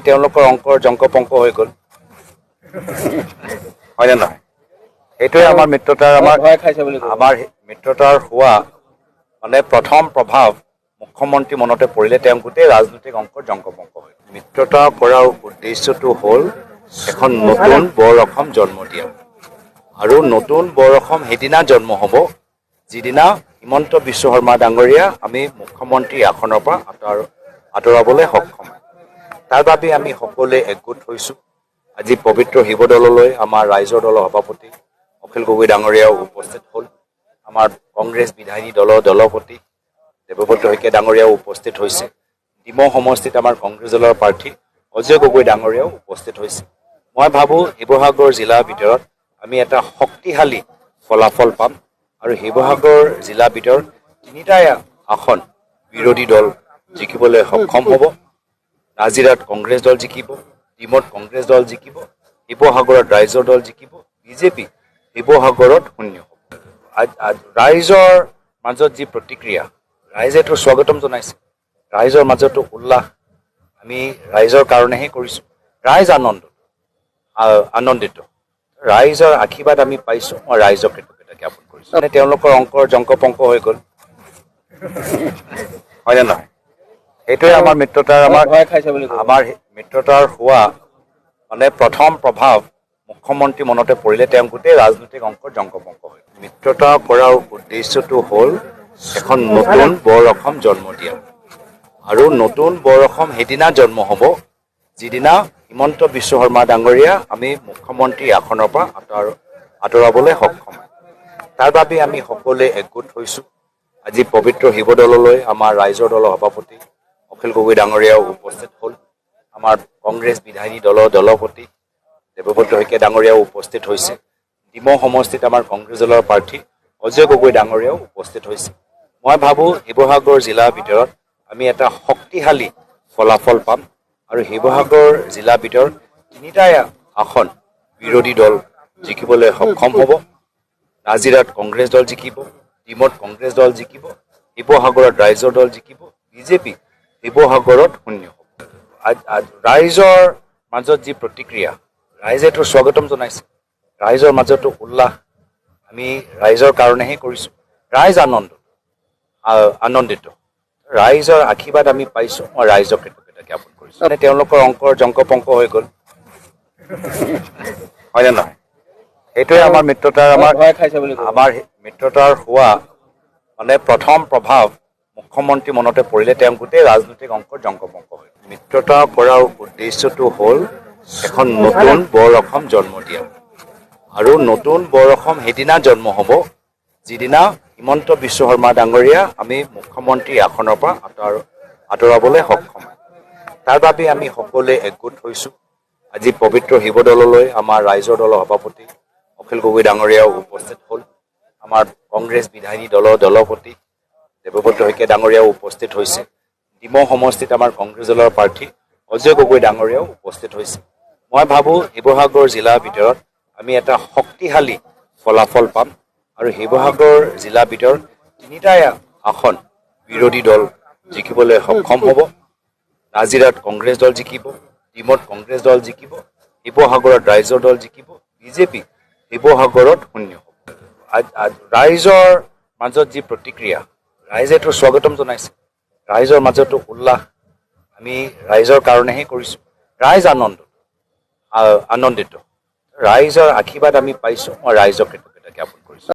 তেওঁলোকৰ অংকৰ জংকপংক হৈ গ'ল হয়নে নহয় এইটোৱে আমাৰ মিত্ৰতাৰ আমাৰ মিত্ৰতাৰ হোৱা মানে প্ৰথম প্ৰভাৱ মুখ্যমন্ত্ৰী মনতে পৰিলে তেওঁ গোটেই ৰাজনৈতিক অংকৰ জংকপংক হৈ মিত্ৰতা কৰাৰ উদ্দেশ্যটো হ'ল এখন নতুন বৰ অসম জন্ম দিয়া আৰু নতুন বৰ অসম সেইদিনা জন্ম হ'ব যিদিনা হিমন্ত বিশ্ব শৰ্মা ডাঙৰীয়া আমি মুখ্যমন্ত্ৰী আসনৰ পৰা আঁতৰাবলৈ সক্ষম তাৰ বাবে আমি সকলোৱে একগোট হৈছোঁ আজি পবিত্ৰ শিৱদৌললৈ আমাৰ ৰাইজৰ দলৰ সভাপতি অখিল গগৈ ডাঙৰীয়াও উপস্থিত হ'ল আমাৰ কংগ্ৰেছ বিধায়িনী দলৰ দলপতি দেৱব্ৰত শইকীয়া ডাঙৰীয়াও উপস্থিত হৈছে ডিমৌ সমষ্টিত আমাৰ কংগ্ৰেছ দলৰ প্ৰাৰ্থী অজয় গগৈ ডাঙৰীয়াও উপস্থিত হৈছে মই ভাবোঁ শিৱসাগৰ জিলাৰ ভিতৰত আমি এটা শক্তিশালী ফলাফল পাম আৰু শিৱসাগৰ জিলাৰ ভিতৰত তিনিটাই আসন বিৰোধী দল জিকিবলৈ সক্ষম হ'ব নাজিৰাত কংগ্ৰেছ দল জিকিব ডিমৌত কংগ্ৰেছ দল জিকিব শিৱসাগৰত ৰাইজৰ দল জিকিব বিজেপি শিৱসাগৰত শূন্য হ'ব ৰাইজৰ মাজত যি প্ৰতিক্ৰিয়া ৰাইজেতো স্বাগতম জনাইছে ৰাইজৰ মাজতো উল্লাস আমি ৰাইজৰ কাৰণেহে কৰিছোঁ ৰাইজ আনন্দিত ৰাইজৰ আশীৰ্বাদ আমি পাইছোঁ মই ৰাইজক কৃতজ্ঞতা জ্ঞাপন কৰিছোঁ তেওঁলোকৰ অংকৰ জংকপংক হৈ গ'ল হয়নে নহয় এইটোৱে আমাৰ মিত্ৰতাৰ আমাৰ মিত্ৰতাৰ হোৱা মানে প্ৰথম প্ৰভাৱ মুখ্যমন্ত্ৰী মনতে পৰিলে তেওঁ গোটেই ৰাজনৈতিক অংকৰ জংকপংক হৈ মিত্ৰতা কৰাৰ উদ্দেশ্যটো হ'ল এখন নতুন বৰ অসম জন্ম দিয়া আৰু নতুন বৰ অসম সেইদিনা জন্ম হ'ব যিদিনা হিমন্ত বিশ্ব শৰ্মা ডাঙৰীয়া আমি মুখ্যমন্ত্ৰী আসনৰ পৰা আঁতৰাবলৈ সক্ষম তাৰ বাবে আমি সকলোৱে একগোট হৈছোঁ আজি পবিত্ৰ শিৱদৌললৈ আমাৰ ৰাইজৰ দলৰ সভাপতি অখিল গগৈ ডাঙৰীয়াও উপস্থিত হ'ল আমাৰ কংগ্ৰেছ বিধায়িনী দলৰ দলপতি দেৱব্ৰত শইকীয়া ডাঙৰীয়াও উপস্থিত হৈছে ডিমৌ সমষ্টিত আমাৰ কংগ্ৰেছ দলৰ প্ৰাৰ্থী অজয় গগৈ ডাঙৰীয়াও উপস্থিত হৈছে মই ভাবোঁ শিৱসাগৰ জিলাৰ ভিতৰত আমি এটা শক্তিশালী ফলাফল পাম আৰু শিৱসাগৰ জিলাৰ ভিতৰত তিনিটাই আসন বিৰোধী দল জিকিবলৈ সক্ষম হ'ব নাজিৰাত কংগ্ৰেছ দল জিকিব ডিমৌত কংগ্ৰেছ দল জিকিব শিৱসাগৰত ৰাইজৰ দল জিকিব বিজেপি শিৱসাগৰত শূন্য হ'ব ৰাইজৰ মাজত যি প্ৰতিক্ৰিয়া ৰাইজেতো স্বাগতম জনাইছে ৰাইজৰ মাজতো উল্লাস আমি ৰাইজৰ কাৰণেহে কৰিছোঁ ৰাইজ আনন্দিত ৰাইজৰ আশীৰ্বাদ আমি পাইছোঁ মই ৰাইজক কৃতজ্ঞতা জ্ঞাপন কৰিছোঁ তেওঁলোকৰ অংকৰ জংকপংক হৈ গ'ল হয়নে নহয় এইটোৱে আমাৰ মিত্ৰতাৰ আমাৰ মিত্ৰতাৰ হোৱা মানে প্ৰথম প্ৰভাৱ মুখ্যমন্ত্ৰী মনতে পৰিলে তেওঁ গোটেই ৰাজনৈতিক অংকৰ জংকপংক হৈ মিত্ৰতা কৰাৰ উদ্দেশ্যটো হ'ল এখন নতুন বৰ অসম জন্ম দিয়া আৰু নতুন বৰ অসম সেইদিনা জন্ম হ'ব যিদিনা হিমন্ত বিশ্ব শৰ্মা ডাঙৰীয়া আমি মুখ্যমন্ত্ৰী আসনৰ পৰা আঁতৰাবলৈ সক্ষম তাৰ বাবে আমি সকলোৱে একগোট হৈছোঁ আজি পবিত্ৰ শিৱদৌললৈ আমাৰ ৰাইজৰ দলৰ সভাপতি অখিল গগৈ ডাঙৰীয়াও উপস্থিত হ'ল আমাৰ কংগ্ৰেছ বিধায়িনী দলৰ দলপতি দেৱব্ৰত শইকীয়া ডাঙৰীয়াও উপস্থিত হৈছে ডিমৌ সমষ্টিত আমাৰ কংগ্ৰেছ দলৰ প্ৰাৰ্থী অজয় গগৈ ডাঙৰীয়াও উপস্থিত হৈছে মই ভাবোঁ শিৱসাগৰ জিলাৰ ভিতৰত আমি এটা শক্তিশালী ফলাফল পাম আৰু শিৱসাগৰ জিলাৰ ভিতৰত তিনিটাই আসন বিৰোধী দল জিকিবলৈ সক্ষম হ'ব নাজিৰাত কংগ্ৰেছ দল জিকিব ডিমৌত কংগ্ৰেছ দল জিকিব শিৱসাগৰত ৰাইজৰ দল জিকিব বিজেপি শিৱসাগৰত শূন্য হ'ব ৰাইজৰ মাজত যি প্ৰতিক্ৰিয়া ৰাইজেতো স্বাগতম জনাইছে ৰাইজৰ মাজতো উল্লাস আমি ৰাইজৰ কাৰণেহে কৰিছোঁ ৰাইজ আনন্দিত ৰাইজৰ আশীৰ্বাদ আমি পাইছোঁ মই ৰাইজক কৃতজ্ঞতা জ্ঞাপন কৰিছোঁ